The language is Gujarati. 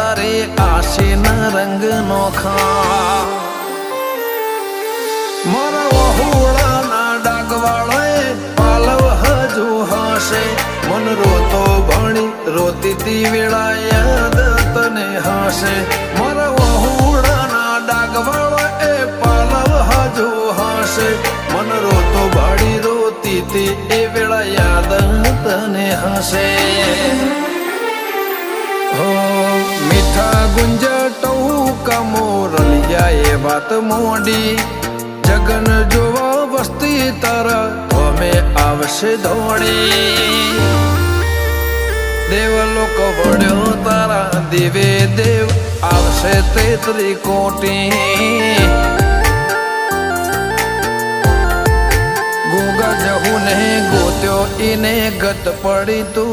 તારે આશીના રંગ નોખા મારા વહુડાના ડાગવાળાએ પાલવ હજુ હશે મન રોતો ભણી રોતી તી વેળા યાદ તને હશે મારા વહુડાના ડાગવાળાએ પાલવ હજુ હશે મન રોતો ભણી રોતી તી એ વેળા યાદ તને હશે મીઠા ગુંજટવું કમોરલિયા એ વાત મોડી જગન જોવા વસ્તી તારા અમે આવશે દોડી દેવલોક વળ્યો તારા દેવે દેવ આવશે તે ત્રિકોટી ગોગા જહુ ને ગોત્યો ઈને ગત પડી તું